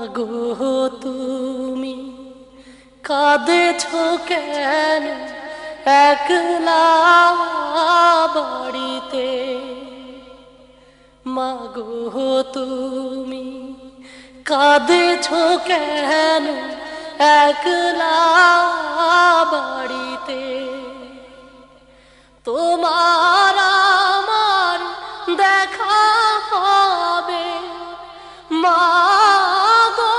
মাগো তুমি কাঁদেছ কেন একলা বাড়িতে? মাগো তুমি কাঁদেছ কেন একলা বাড়িতে? তোমার আমার দেখা হবে মাগো,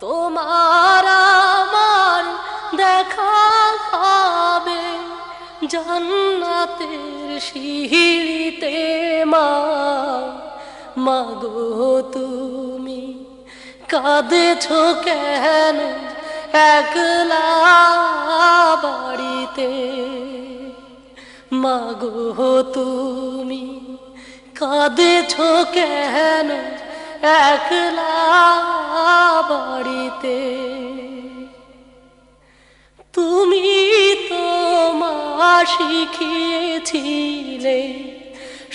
তোমার আমার দেখা হবে জান্নাতের সিঁড়িতে। মাগো তুমি কাঁদেছ কেন একলা বাড়িতে? মাগো তুমি কাঁদেছ কেন একলা বাড়িতে? তুমি তো মা শিখিয়েছিলে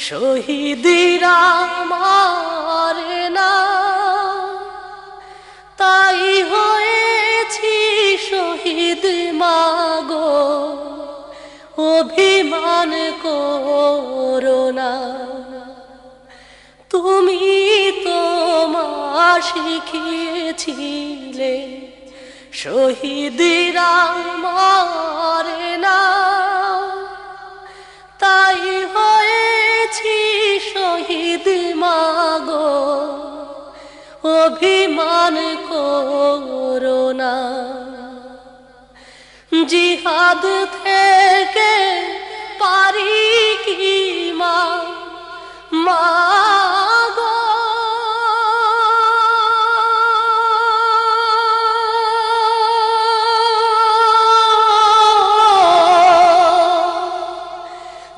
শহীদিরা মারে না, তাই হয়েছি শহীদ মাগো, অভিমান করো না। তুমি তো মা শিখিয়েছিলে শহীদিরা মারে না, তাই হয়েছি শহীদ মাগো, অভিমান করো না। জিহাদ থেকে পারি কি মা মাগো,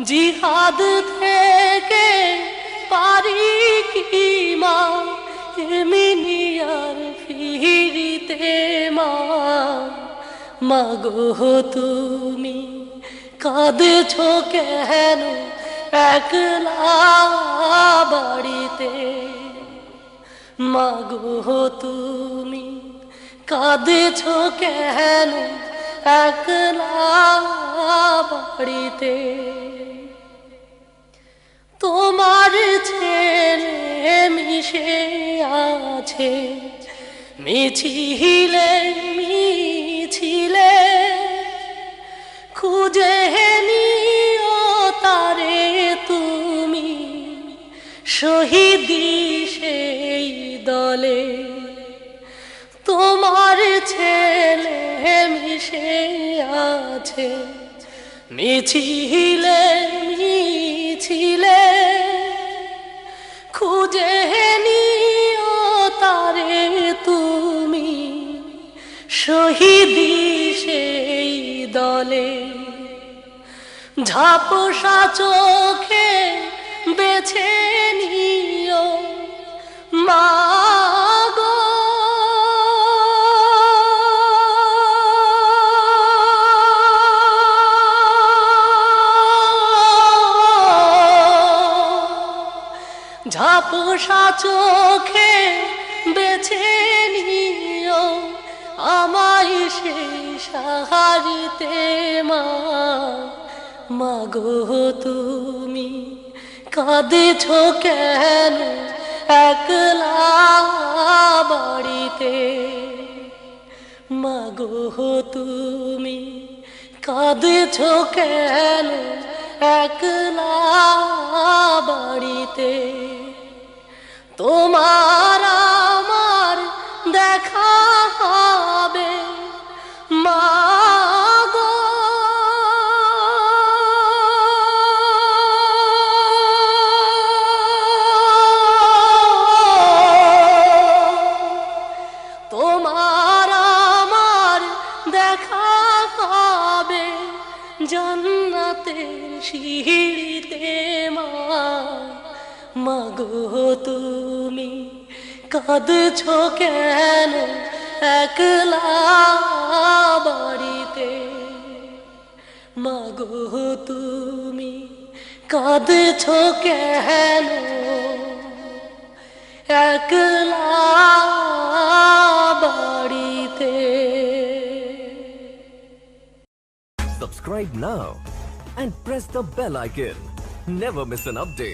জিহাদ থেকে পারি কি মা এমিনিয়ার ফিরিতে? মাগো তুমি কাঁদেছ কেন একলা বাড়িতে? মাগো তুমি কাঁদেছ কেন একলা বাড়িতে? তোমার ছেলে মিশে আছে মিছিলে মিছিলে, খুঁজে নিও তারে তুমি শহীদি সেই দলে। তোমার ছেলে মিশে আছে মিছিলে মিছিলে, খুঁজে নিও তারে তুমি শহীদি সেই দলে। ঝাপসা চোখে বেছে নিও মাগো, ঝাপসা চোখে বেছে নিও আমায় সেই সাহারিতে। মাগো তুমি কাঁদেছ কেন একলা বাড়িতে? মাগো তুমি কাঁদেছ কেন একলা বাড়িতে? তোমার আমার দেখা হবে মাগো, তোমার আমার দেখা হবে জান্নাতের সিঁড়িতে। মাগো তুমি কাঁদছো কেন একলা বাড়িতে। মাগো তুমি কাঁদছো কেন একলা বাড়িতে? Subscribe now and press the bell icon. Never miss an update.